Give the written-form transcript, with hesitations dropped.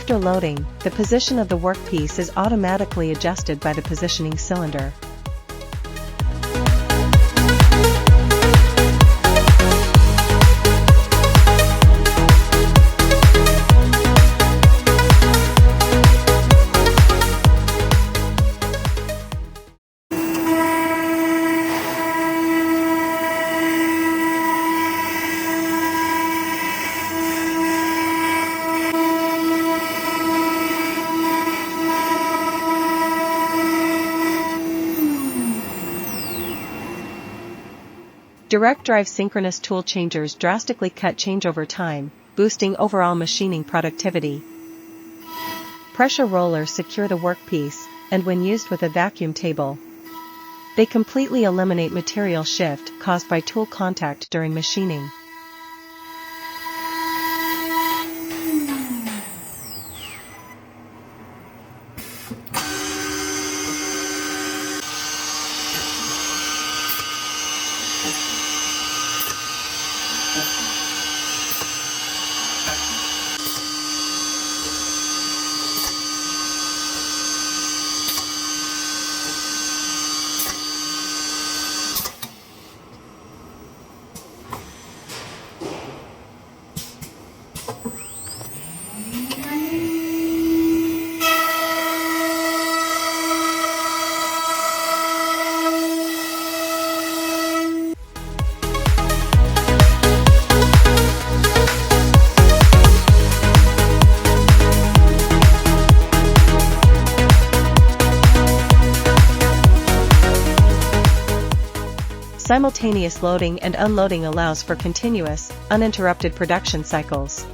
After loading, the position of the workpiece is automatically adjusted by the positioning cylinder. Direct drive synchronous tool changers drastically cut changeover time, boosting overall machining productivity. Pressure rollers secure the workpiece, and when used with a vacuum table, they completely eliminate material shift caused by tool contact during machining. Simultaneous loading and unloading allows for continuous, uninterrupted production cycles.